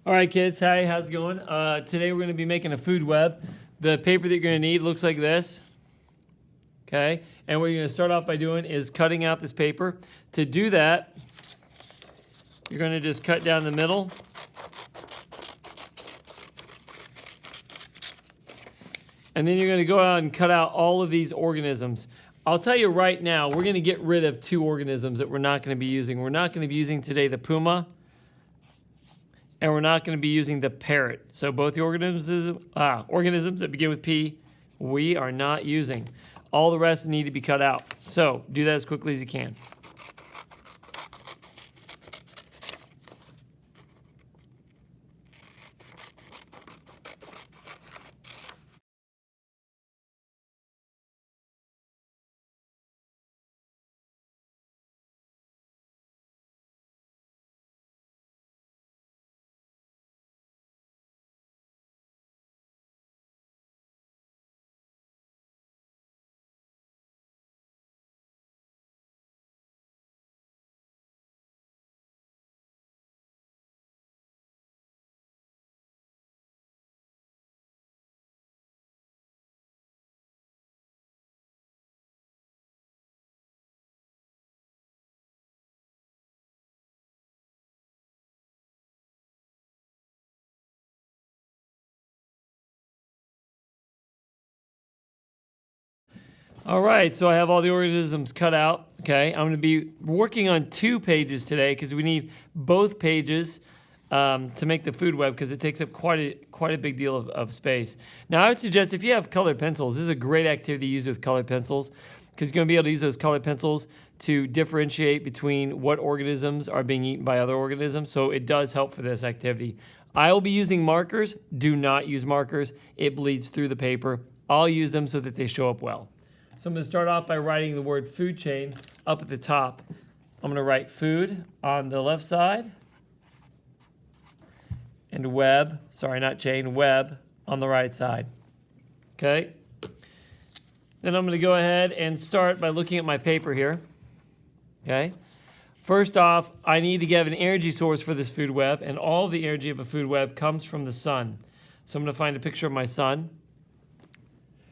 All right, kids. Hey, how's it going? Today we're going to be making a food web. The paper that you're going to need looks like this. Okay, and what you're going to start off by doing is cutting out this paper. To do that, you're going to just cut down the middle. And then you're going to go out and cut out all of these organisms. I'll tell you right now, we're going to get rid of two organisms that we're not going to be using. We're not going to be using today the puma, and we're not going to be using the parrot. So both the organisms that begin with P, we are not using. All the rest need to be cut out. So do that as quickly as you can. All right, so I have all the organisms cut out. Okay, I'm going to be working on 2 pages today because we need both pages to make the food web because it takes up quite a big deal of space. Now, I would suggest if you have colored pencils, this is a great activity to use with colored pencils because you're going to be able to use those colored pencils to differentiate between what organisms are being eaten by other organisms. So it does help for this activity. I will be using markers. Do not use markers. It bleeds through the paper. I'll use them so that they show up well. So I'm going to start off by writing the word food chain up at the top. I'm going to write food on the left side and web, sorry, not chain, web on the right side. Okay? Then I'm going to go ahead and start by looking at my paper here. Okay? First off, I need to get an energy source for this food web, and all the energy of a food web comes from the sun. So I'm going to find a picture of my sun.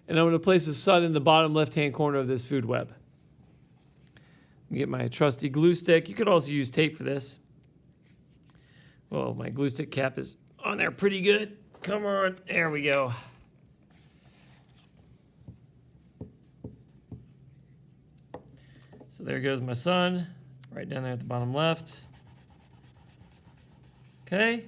And I'm going to place the sun in the bottom left-hand corner of this food web. Get my trusty glue stick. You could also use tape for this. Well, my glue stick cap is on there pretty good. Come on, there we go. So there goes my sun, right down there at the bottom left. Okay.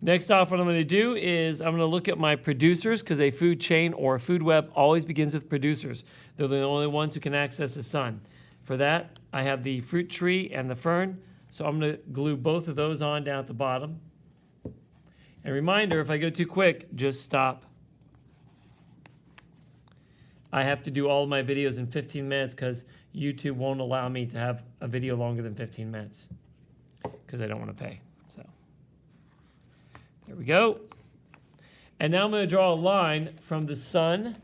Next off, what I'm going to do is I'm going to look at my producers because a food chain or a food web always begins with producers. They're the only ones who can access the sun. For that, I have the fruit tree and the fern, so I'm going to glue both of those on down at the bottom. And reminder, if I go too quick, just stop. I have to do all of my videos in 15 minutes because YouTube won't allow me to have a video longer than 15 minutes because I don't want to pay. There we go. And now I'm going to draw a line from the sun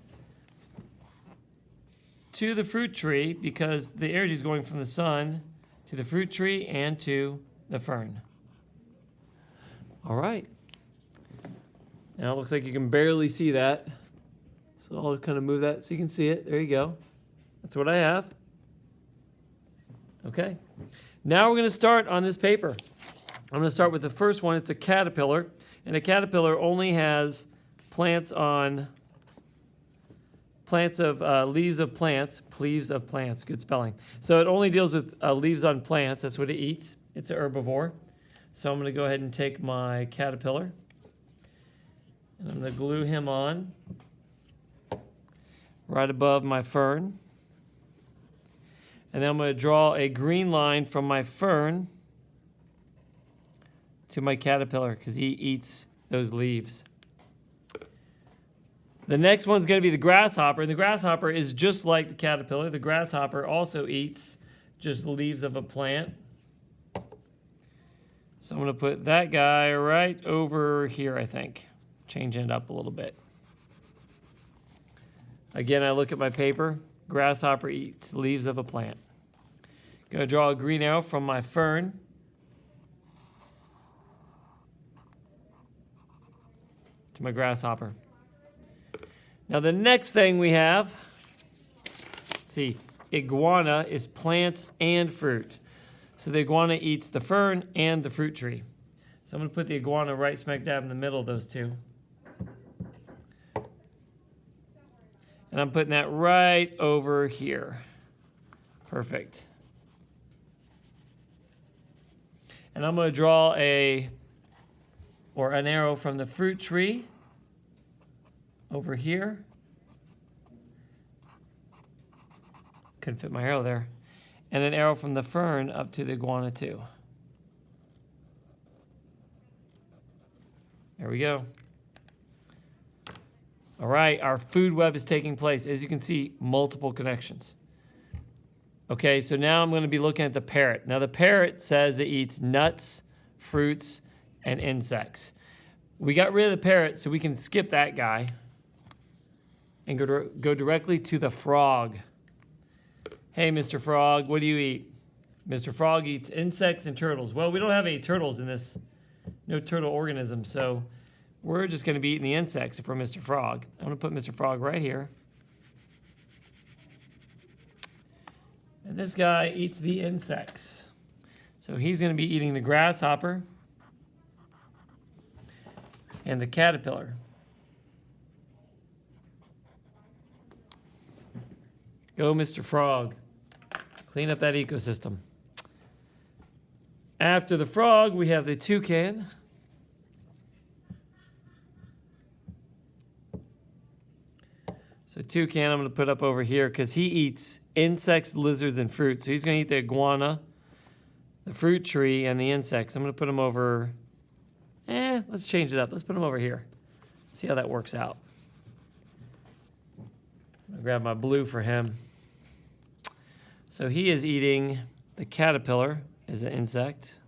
to the fruit tree because the energy is going from the sun to the fruit tree and to the fern. All right. Now it looks like you can barely see that. So I'll kind of move that so you can see it. There you go. That's what I have. Okay. Now we're going to start on this paper. I'm going to start with the first one. It's a caterpillar. And a caterpillar only has plants of leaves of plants, good spelling. So it only deals with leaves on plants. That's what it eats. It's an herbivore. So I'm going to go ahead and take my caterpillar, and I'm going to glue him on right above my fern. And then I'm going to draw a green line from my fern to my caterpillar because he eats those leaves. The next one's going to be the grasshopper, and the grasshopper is just like the caterpillar. The grasshopper also eats just leaves of a plant. So I'm going to put that guy right over here, I think. Changing it up a little bit. Again, I look at my paper. Grasshopper eats leaves of a plant. Going to draw a green arrow from my fern to my grasshopper. Now the next thing we have, let's see, iguana is plants and fruit. So the iguana eats the fern and the fruit tree. So I'm going to put the iguana right smack dab in the middle of those two. And I'm putting that right over here. Perfect. And I'm going to draw an arrow from the fruit tree over here. Couldn't fit my arrow there. And an arrow from the fern up to the iguana too. There we go. All right, our food web is taking place. As you can see, multiple connections. Okay, so now I'm going to be looking at the parrot. Now the parrot says it eats nuts, fruits, and insects. We got rid of the parrot, so we can skip that guy and go directly to the frog. Hey, Mr. Frog, what do you eat? Mr. Frog eats insects and turtles. Well, we don't have any turtles in this, no turtle organism, so we're just going to be eating the insects if we're Mr. Frog. I'm going to put Mr. Frog right here. And this guy eats the insects. So he's going to be eating the grasshopper and the caterpillar. Go, Mr. Frog. Clean up that ecosystem. After the frog, we have the toucan. So toucan I'm going to put up over here because he eats insects, lizards, and fruit. So he's going to eat the iguana, the fruit tree, and the insects. I'm going to put him over... let's change it up. Let's put him over here. See how that works out. I'll grab my blue for him. So he is eating the caterpillar as an insect.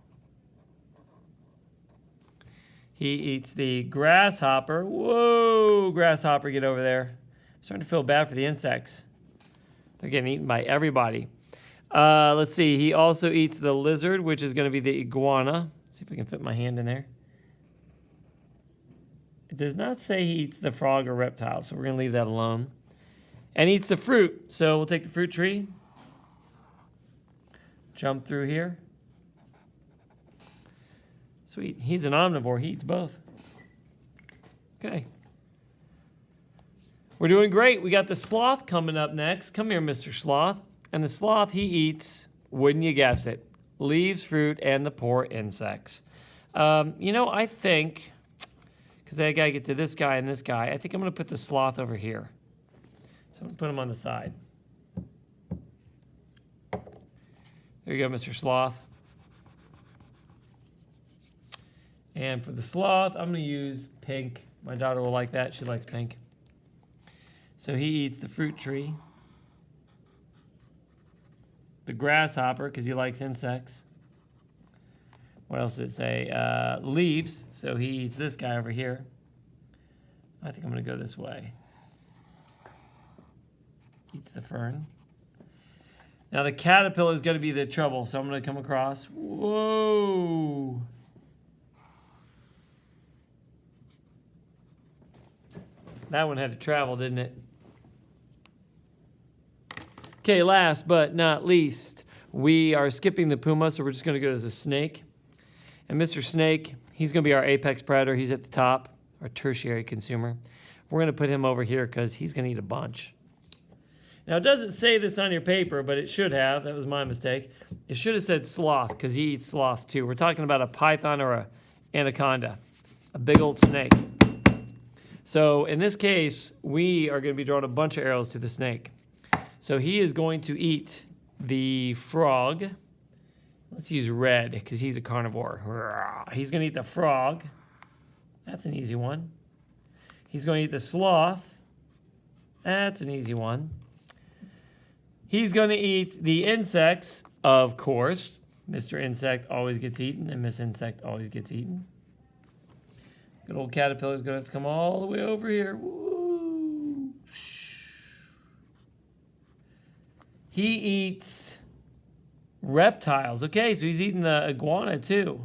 He eats the grasshopper. Whoa, grasshopper, get over there. I'm starting to feel bad for the insects. They're getting eaten by everybody. Let's see. He also eats the lizard, which is going to be the iguana. Let's see if I can fit my hand in there. It does not say he eats the frog or reptile, so we're going to leave that alone. And he eats the fruit. So we'll take the fruit tree. Jump through here. Sweet. He's an omnivore. He eats both. Okay. We're doing great. We got the sloth coming up next. Come here, Mr. Sloth. And the sloth, he eats, wouldn't you guess it, leaves, fruit, and the poor insects. I think, because I got to get to this guy and this guy, I think I'm going to put the sloth over here. So I'm going to put him on the side. There you go, Mr. Sloth. And for the sloth, I'm going to use pink. My daughter will like that. She likes pink. So he eats the fruit tree, the grasshopper, because he likes insects. What else did it say? Leaves, so he eats this guy over here. I think I'm going to go this way. Eats the fern. Now the caterpillar is going to be the trouble, so I'm going to come across. Whoa! That one had to travel, didn't it? Okay, last but not least, we are skipping the puma, so we're just going to go to the snake. And Mr. Snake, he's going to be our apex predator. He's at the top, our tertiary consumer. We're going to put him over here because he's going to eat a bunch. Now, it doesn't say this on your paper, but it should have. That was my mistake. It should have said sloth because he eats sloths too. We're talking about a python or an anaconda, a big old snake. So in this case, we are going to be drawing a bunch of arrows to the snake. So he is going to eat the frog. Let's use red because he's a carnivore. He's going to eat the frog. That's an easy one. He's going to eat the sloth. That's an easy one. He's going to eat the insects, of course. Mr. Insect always gets eaten, and Miss Insect always gets eaten. Good old caterpillar is going to have to come all the way over here. Woo! He eats reptiles. Okay, so he's eating the iguana too.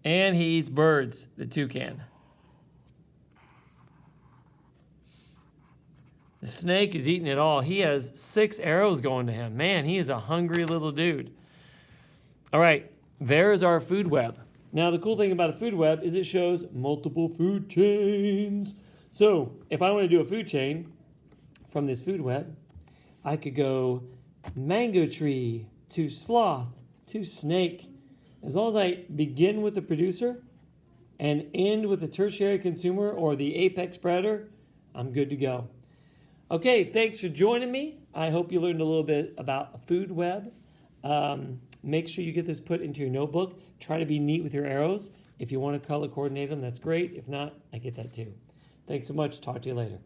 And he eats birds, the toucan. The snake is eating it all. He has 6 arrows going to him. Man, he is a hungry little dude. All right, there's our food web. Now, the cool thing about a food web is it shows multiple food chains. So, if I want to do a food chain from this food web, I could go mango tree to sloth to snake. As long as I begin with the producer and end with the tertiary consumer or the apex predator, I'm good to go. Okay, thanks for joining me. I hope you learned a little bit about a food web. Make sure you get this put into your notebook. Try to be neat with your arrows. If you want to color coordinate them, that's great. If not, I get that too. Thanks so much. Talk to you later.